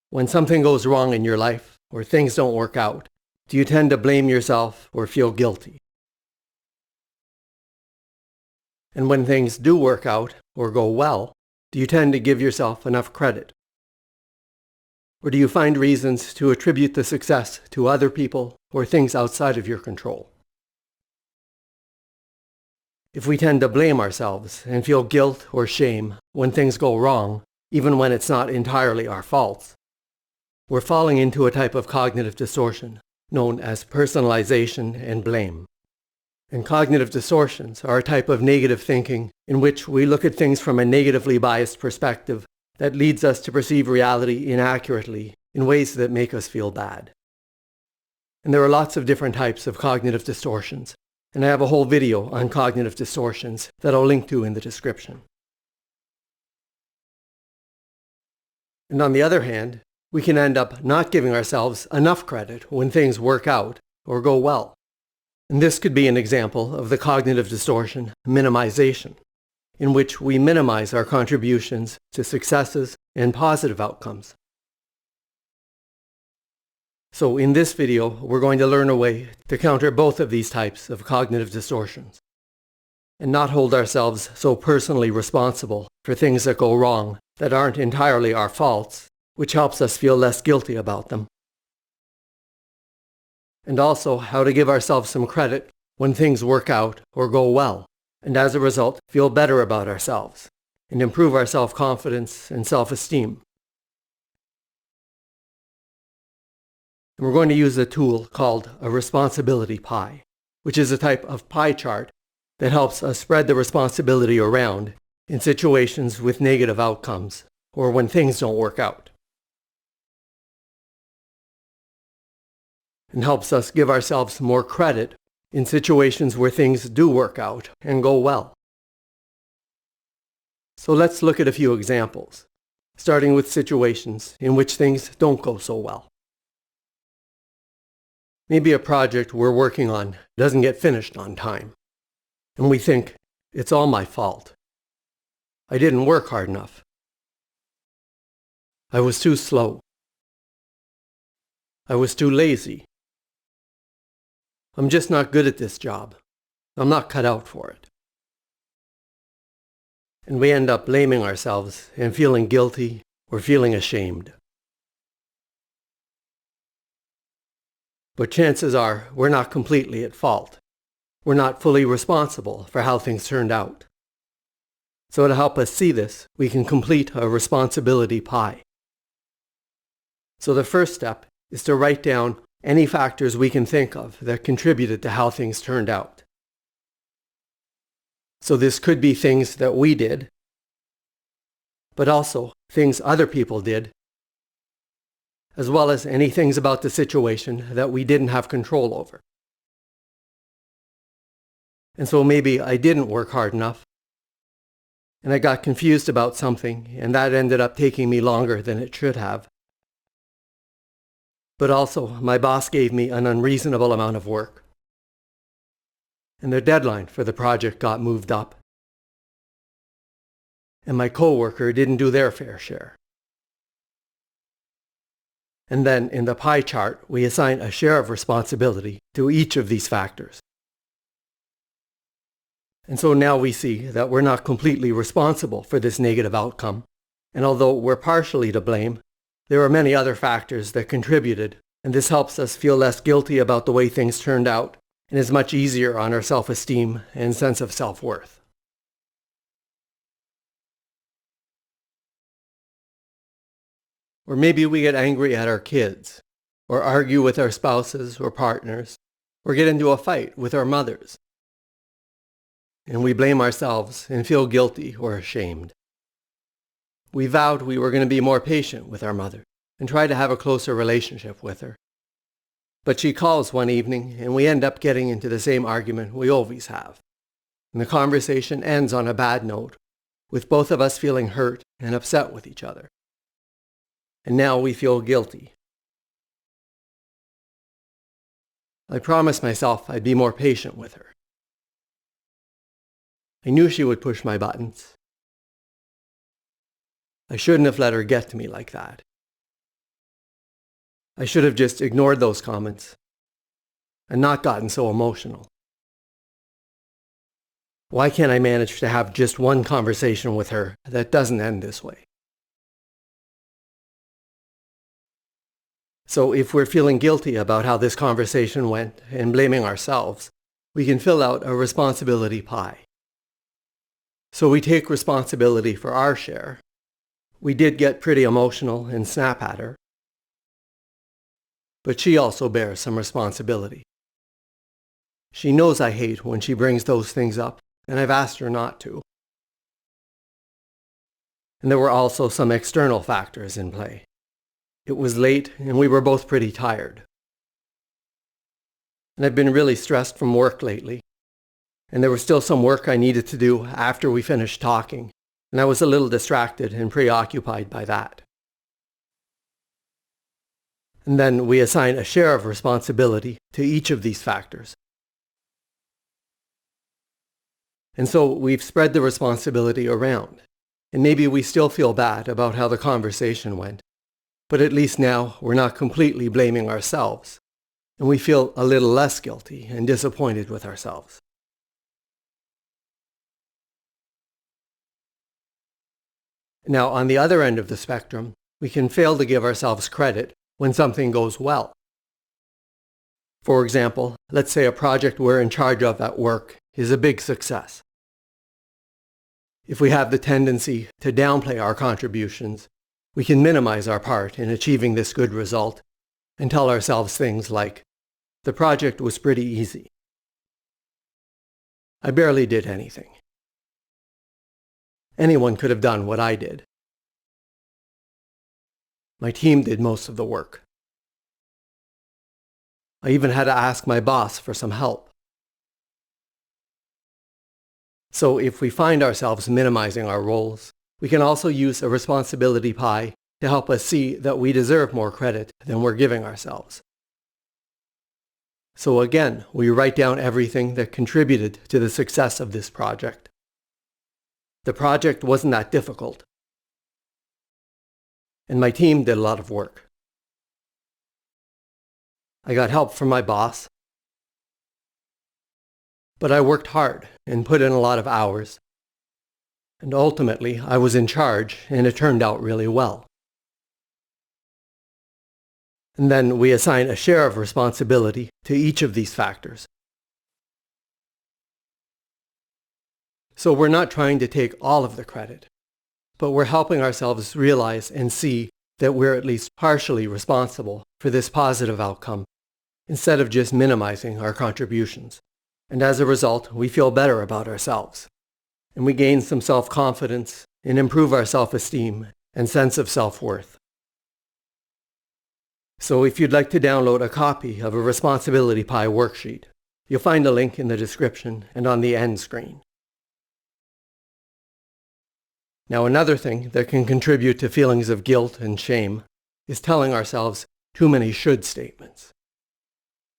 When something goes wrong in your life or things don't work out, do you tend to blame yourself or feel guilty? And when things do work out or go well, do you tend to give yourself enough credit? Or do you find reasons to attribute the success to other people or things outside of your control? If we tend to blame ourselves and feel guilt or shame when things go wrong, even when it's not entirely our faults, we're falling into a type of cognitive distortion known as personalization and blame. And cognitive distortions are a type of negative thinking in which we look at things from a negatively biased perspective that leads us to perceive reality inaccurately in ways that make us feel bad. And there are lots of different types of cognitive distortions, and I have a whole video on cognitive distortions that I'll link to in the description. And on the other hand, we can end up not giving ourselves enough credit when things work out or go well. And this could be an example of the cognitive distortion minimization, in which we minimize our contributions to successes and positive outcomes. So in this video, we're going to learn a way to counter both of these types of cognitive distortions and not hold ourselves so personally responsible for things that go wrong that aren't entirely our faults, which helps us feel less guilty about them. And also how to give ourselves some credit when things work out or go well, and as a result, feel better about ourselves and improve our self-confidence and self-esteem. And we're going to use a tool called a responsibility pie, which is a type of pie chart that helps us spread the responsibility around in situations with negative outcomes or when things don't work out, and helps us give ourselves more credit in situations where things do work out and go well. So let's look at a few examples, starting with situations in which things don't go so well. Maybe a project we're working on doesn't get finished on time, and we think, it's all my fault. I didn't work hard enough. I was too slow. I was too lazy. I'm just not good at this job. I'm not cut out for it. And we end up blaming ourselves and feeling guilty or feeling ashamed. But chances are we're not completely at fault. We're not fully responsible for how things turned out. So to help us see this, we can complete a responsibility pie. So the first step is to write down any factors we can think of that contributed to how things turned out. So this could be things that we did, but also things other people did, as well as any things about the situation that we didn't have control over. And so maybe I didn't work hard enough, and I got confused about something, and that ended up taking me longer than it should have. But also, my boss gave me an unreasonable amount of work, and the deadline for the project got moved up, and my coworker didn't do their fair share. And then in the pie chart, we assign a share of responsibility to each of these factors. And so now we see that we're not completely responsible for this negative outcome, and although we're partially to blame, there are many other factors that contributed, and this helps us feel less guilty about the way things turned out, and is much easier on our self-esteem and sense of self-worth. Or maybe we get angry at our kids, or argue with our spouses or partners, or get into a fight with our mothers. And we blame ourselves and feel guilty or ashamed. We vowed we were going to be more patient with our mother and try to have a closer relationship with her. But she calls one evening and we end up getting into the same argument we always have. And the conversation ends on a bad note, with both of us feeling hurt and upset with each other. And now we feel guilty. I promised myself I'd be more patient with her. I knew she would push my buttons. I shouldn't have let her get to me like that. I should have just ignored those comments and not gotten so emotional. Why can't I manage to have just one conversation with her that doesn't end this way? So if we're feeling guilty about how this conversation went and blaming ourselves, we can fill out a responsibility pie. So we take responsibility for our share. We did get pretty emotional and snap at her, but she also bears some responsibility. She knows I hate when she brings those things up, and I've asked her not to. And there were also some external factors in play. It was late, and we were both pretty tired. And I've been really stressed from work lately, and there was still some work I needed to do after we finished talking, and I was a little distracted and preoccupied by that. And then we assign a share of responsibility to each of these factors. And so we've spread the responsibility around, and maybe we still feel bad about how the conversation went, but at least now we're not completely blaming ourselves, and we feel a little less guilty and disappointed with ourselves. Now, on the other end of the spectrum, we can fail to give ourselves credit when something goes well. For example, let's say a project we're in charge of at work is a big success. If we have the tendency to downplay our contributions, we can minimize our part in achieving this good result and tell ourselves things like, "The project was pretty easy. I barely did anything. Anyone could have done what I did. My team did most of the work. I even had to ask my boss for some help." So if we find ourselves minimizing our roles, we can also use a responsibility pie to help us see that we deserve more credit than we're giving ourselves. So again, we write down everything that contributed to the success of this project. The project wasn't that difficult, and my team did a lot of work. I got help from my boss, but I worked hard and put in a lot of hours, and ultimately I was in charge and it turned out really well. And then we assign a share of responsibility to each of these factors. So we're not trying to take all of the credit, but we're helping ourselves realize and see that we're at least partially responsible for this positive outcome, instead of just minimizing our contributions. And as a result, we feel better about ourselves, and we gain some self-confidence and improve our self-esteem and sense of self-worth. So if you'd like to download a copy of a Responsibility Pie worksheet, you'll find a link in the description and on the end screen. Now, another thing that can contribute to feelings of guilt and shame is telling ourselves too many should statements.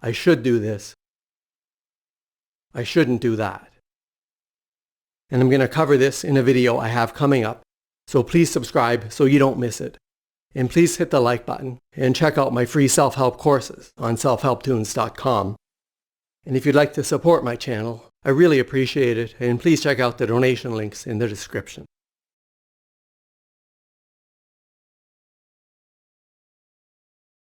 I should do this. I shouldn't do that. And I'm going to cover this in a video I have coming up, so please subscribe so you don't miss it. And please hit the like button and check out my free self-help courses on selfhelptunes.com. And if you'd like to support my channel, I really appreciate it, and please check out the donation links in the description.